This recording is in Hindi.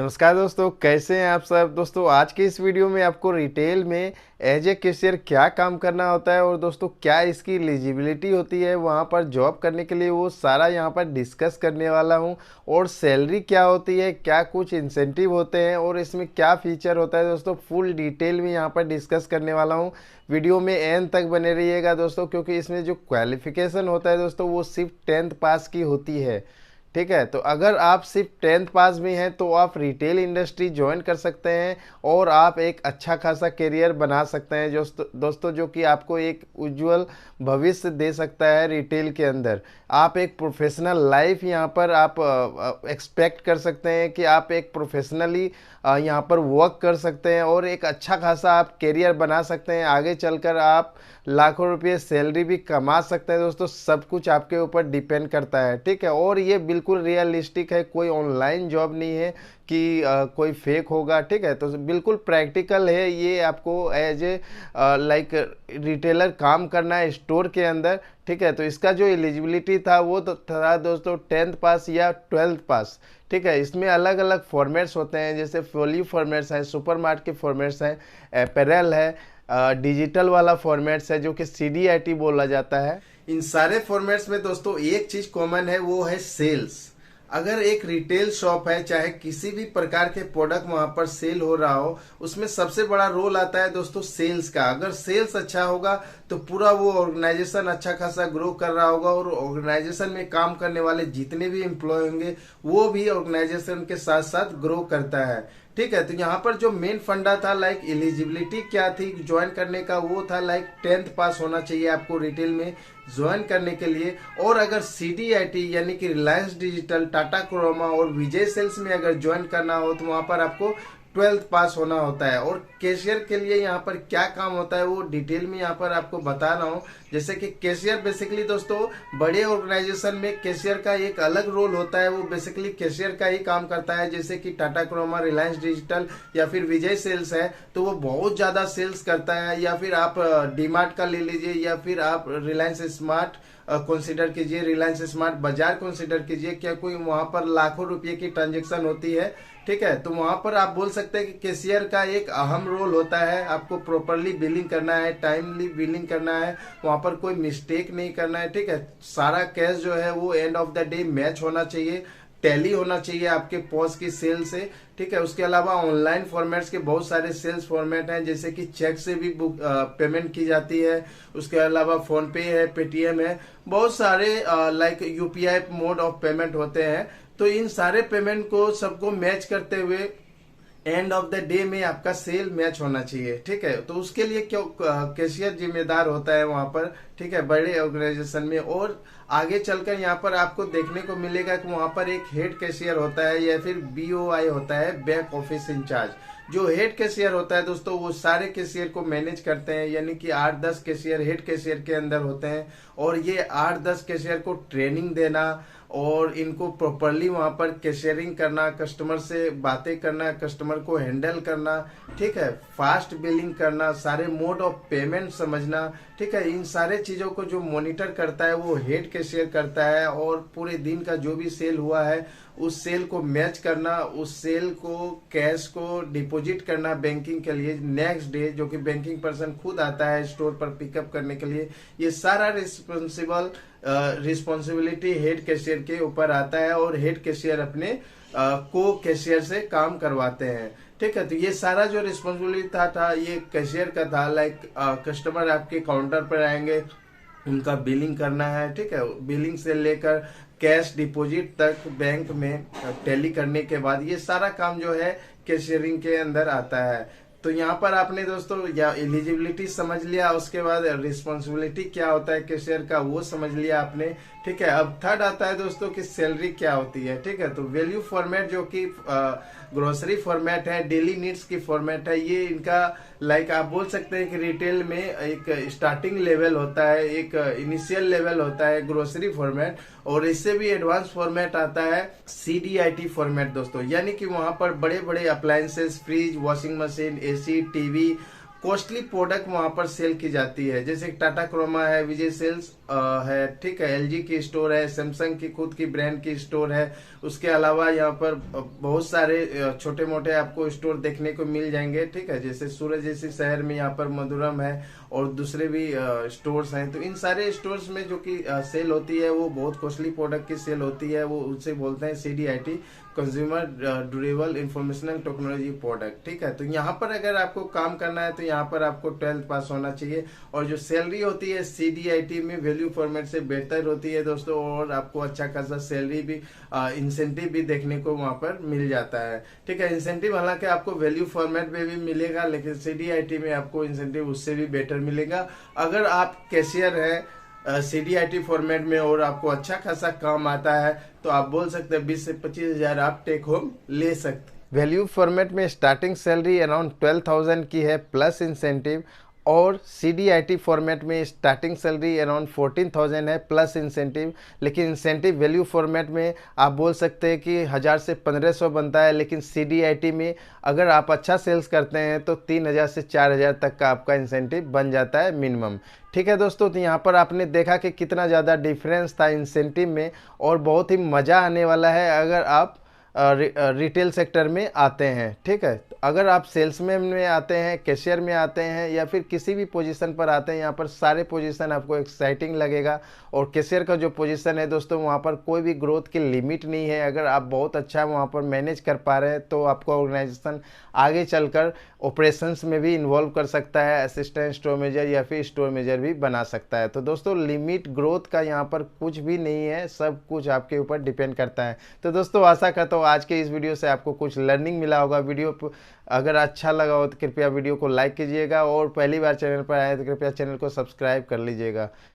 नमस्कार दोस्तों, कैसे हैं आप सब। दोस्तों आज के इस वीडियो में आपको रिटेल में एज ए कैशियर क्या काम करना होता है और दोस्तों क्या इसकी एलिजिबिलिटी होती है वहाँ पर जॉब करने के लिए, वो सारा यहाँ पर डिस्कस करने वाला हूँ। और सैलरी क्या होती है, क्या कुछ इंसेंटिव होते हैं और इसमें क्या फीचर होता है दोस्तों, फुल डिटेल में यहाँ पर डिस्कस करने वाला हूँ। वीडियो में एंड तक बने रहिएगा दोस्तों, क्योंकि इसमें जो क्वालिफिकेशन होता है दोस्तों वो सिर्फ 10th पास की होती है। ठीक है, तो अगर आप सिर्फ 10th पास भी हैं तो आप रिटेल इंडस्ट्री ज्वाइन कर सकते हैं और आप एक अच्छा खासा करियर बना सकते हैं दोस्तों, जो कि आपको एक उज्जवल भविष्य दे सकता है रिटेल के अंदर। आप एक प्रोफेशनल लाइफ यहाँ पर आप एक्सपेक्ट कर सकते हैं कि आप एक प्रोफेशनली यहाँ पर वर्क कर सकते हैं और एक अच्छा खासा आप करियर बना सकते हैं। आगे चलकर आप लाखों रुपये सैलरी भी कमा सकते हैं दोस्तों। सब कुछ आपके ऊपर डिपेंड करता है, ठीक है। और ये बिल्कुल रियलिस्टिक है, कोई ऑनलाइन जॉब नहीं है कि कोई फेक होगा, ठीक है। तो बिल्कुल प्रैक्टिकल है ये। आपको एज ए लाइक रिटेलर काम करना है स्टोर के अंदर, ठीक है। तो इसका जो एलिजिबिलिटी था वो तो था दोस्तों 10th पास या 12th पास, ठीक है। इसमें अलग अलग फॉर्मेट्स होते हैं, जैसे वैल्यू फॉर्मेट्स हैं, सुपरमार्ट के फॉर्मेट्स हैं, अपैरल है, डिजिटल वाला फॉर्मेट्स है जो कि CDIT बोला जाता है। इन सारे फॉर्मेट्स में दोस्तों एक चीज कॉमन है, वो है सेल्स। अगर एक रिटेल शॉप है, चाहे किसी भी प्रकार के प्रोडक्ट वहां पर सेल हो रहा हो, उसमें सबसे बड़ा रोल आता है दोस्तों सेल्स का। अगर सेल्स अच्छा होगा तो पूरा वो ऑर्गेनाइजेशन अच्छा खासा ग्रो कर रहा होगा और ऑर्गेनाइजेशन में काम करने वाले जितने भी एम्प्लॉय होंगे वो भी ऑर्गेनाइजेशन के साथ साथ ग्रो करता है, ठीक है। तो यहाँ पर जो मेन फंडा था, लाइक एलिजिबिलिटी क्या थी ज्वाइन करने का, वो था लाइक 10th पास होना चाहिए आपको रिटेल में ज्वाइन करने के लिए। और अगर CDIT यानी कि रिलायंस डिजिटल, टाटा क्रोमा और विजय सेल्स में अगर ज्वाइन करना हो तो वहां पर आपको 12th पास होना होता है। और कैशियर के लिए यहाँ पर क्या काम होता है वो डिटेल में यहाँ पर आपको बता रहा हूँ। जैसे कि कैशियर बेसिकली दोस्तों बड़े ऑर्गेनाइजेशन में कैशियर का एक अलग रोल होता है, वो बेसिकली कैशियर का ही काम करता है। जैसे कि टाटा क्रोमा, रिलायंस डिजिटल या फिर विजय सेल्स है तो वो बहुत ज्यादा सेल्स करता है। या फिर आप डीमार्ट का ले लीजिए, या फिर आप रिलायंस स्मार्ट कंसिडर कीजिए, रिलायंस स्मार्ट बाजार कंसिडर कीजिए। क्या कोई वहां पर लाखों रुपए की ट्रांजेक्शन होती है, ठीक है। तो वहां पर आप बोल सकते हैं कि कैशियर का एक अहम रोल होता है। आपको प्रॉपरली बिलिंग करना है, टाइमली बिलिंग करना है, वहां पर कोई मिस्टेक नहीं करना है, ठीक है। सारा कैश जो है वो end of the day match होना चाहिए, टैली होना चाहिए आपके पॉस की सेल से, ठीक है। उसके अलावा ऑनलाइन फॉर्मेट्स के बहुत सारे सेल्स फॉर्मेट हैं, जैसे कि चेक से भी बुक पेमेंट की जाती है। उसके अलावा फोन पे है, पेटीएम है, बहुत सारे like UPI mode of payment होते हैं। तो इन सारे पेमेंट को सबको मैच करते हुए एंड ऑफ द डे में आपका सेल मैच होना चाहिए, ठीक है। तो उसके लिए क्यों कैशियर जिम्मेदार होता है वहां पर, ठीक है, बड़े ऑर्गेनाइजेशन में। और आगे चलकर यहाँ पर आपको देखने को मिलेगा कि वहां पर एक हेड कैशियर होता है या फिर BOI होता है, बैक ऑफिस इंचार्ज। जो हेड कैशियर होता है दोस्तों वो सारे कैशियर को मैनेज करते हैं, यानी कि 8-10 कैशियर हेड कैशियर के अंदर होते हैं। और ये 8-10 कैशियर को ट्रेनिंग देना और इनको प्रॉपरली वहां पर कैशियरिंग करना, कस्टमर से बातें करना, कस्टमर को हैंडल करना, ठीक है, फास्ट बिलिंग करना, सारे मोड ऑफ पेमेंट समझना, ठीक है। इन सारे चीजों को जो मॉनिटर करता है वो हेड कैशियर करता है। और पूरे दिन का जो भी सेल हुआ है उस सेल को मैच करना, उस सेल को कैश को डिपॉजिट करना बैंकिंग के लिए नेक्स्ट डे, जो कि बैंकिंग पर्सन खुद आता है स्टोर पर पिकअप करने के लिए। ये सारा रिस्पॉन्सिबिलिटी हेड कैशियर के ऊपर आता है और हेड कैशियर अपने को कैशियर से काम करवाते हैं, ठीक है। तो ये सारा जो रिस्पॉन्सिबिलिटी था ये कैशियर का था। लाइक कस्टमर आपके काउंटर पर आएंगे, उनका बिलिंग करना है, ठीक है। बिलिंग से लेकर कैश डिपॉजिट तक बैंक में टैली करने के बाद ये सारा काम जो है कैशियरिंग के अंदर आता है। तो यहाँ पर आपने दोस्तों या एलिजिबिलिटी समझ लिया, उसके बाद रिस्पॉन्सिबिलिटी क्या होता है कैशियर का वो समझ लिया आपने, ठीक है। अब थर्ड आता है दोस्तों कि सैलरी क्या होती है, ठीक है। तो वैल्यू फॉर्मेट जो कि ग्रोसरी फॉर्मेट है, डेली नीड्स की फॉर्मेट है, ये इनका लाइक आप बोल सकते हैं कि रिटेल में एक स्टार्टिंग लेवल होता है, एक इनिशियल लेवल होता है ग्रोसरी फॉर्मेट। और इससे भी एडवांस फॉर्मेट आता है CDIT फॉर्मेट दोस्तों, यानी कि वहां पर बड़े बड़े appliances, fridge, washing machine, AC, TV, costly product वहां पर सेल की जाती है। जैसे टाटा क्रोमा है, विजय सेल्स है, ठीक है, एलजी की स्टोर है, सैमसंग की खुद की ब्रांड की स्टोर है। उसके अलावा यहाँ पर बहुत सारे छोटे मोटे आपको स्टोर देखने को मिल जाएंगे, ठीक है, जैसे सूरत जैसे शहर में यहाँ पर मधुरम है और दूसरे भी स्टोर्स हैं। तो इन सारे स्टोर्स में जो कि सेल होती है वो बहुत कॉस्टली प्रोडक्ट की सेल होती है, वो उसे बोलते हैं CDIT, consumer durable informational technology product, ठीक है। तो यहाँ पर अगर आपको काम करना है तो यहाँ पर आपको 12th पास होना चाहिए, और जो सैलरी होती है CDIT में वैल्यू फॉर्मेट से बेहतर होती है दोस्तों, और आपको अच्छा खासा सैलरी भी इंसेंटिव भी देखने को वहां पर मिल जाता है, ठीक है। इंसेंटिव हालांकि आपको वैल्यू फॉर्मेट में भी मिलेगा, लेकिन CDIT में आपको इंसेंटिव उससे भी बेटर मिलेगा। अगर आप कैशियर है CDIT फॉर्मेट में और आपको अच्छा खासा काम आता है तो आप बोल सकते हैं 20 से 25 हजार आप टेक होम ले सकते। वैल्यू फॉर्मेट में स्टार्टिंग सैलरी अराउंड 12,000 की है प्लस इंसेंटिव, और CDIT फॉर्मेट में स्टार्टिंग सैलरी अराउंड 14,000 है प्लस इंसेंटिव। लेकिन इंसेंटिव वैल्यू फॉर्मेट में आप बोल सकते हैं कि 1000 से 1500 बनता है, लेकिन CDIT में अगर आप अच्छा सेल्स करते हैं तो 3000 से 4000 तक का आपका इंसेंटिव बन जाता है मिनिमम, ठीक है दोस्तों। तो यहाँ पर आपने देखा कि कितना ज़्यादा डिफरेंस था इंसेंटिव में, और बहुत ही मज़ा आने वाला है अगर आप रिटेल सेक्टर में आते हैं, ठीक है। तो अगर आप सेल्समैन में आते हैं, कैशियर में आते हैं, या फिर किसी भी पोजीशन पर आते हैं, यहाँ पर सारे पोजीशन आपको एक्साइटिंग लगेगा। और कैशियर का जो पोजीशन है दोस्तों, वहाँ पर कोई भी ग्रोथ की लिमिट नहीं है। अगर आप बहुत अच्छा वहाँ पर मैनेज कर पा रहे हैं तो आपको ऑर्गेनाइजेशन आगे चलकर ऑपरेशंस में भी इन्वॉल्व कर सकता है, असिस्टेंट स्टोर मैनेजर या फिर स्टोर मैनेजर भी बना सकता है। तो दोस्तों लिमिट ग्रोथ का यहाँ पर कुछ भी नहीं है, सब कुछ आपके ऊपर डिपेंड करता है। तो दोस्तों आशा करता हूँ आज के इस वीडियो से आपको कुछ लर्निंग मिला होगा। वीडियो अगर अच्छा लगा हो तो कृपया वीडियो को लाइक कीजिएगा, और पहली बार चैनल पर आए तो कृपया चैनल को सब्सक्राइब कर लीजिएगा।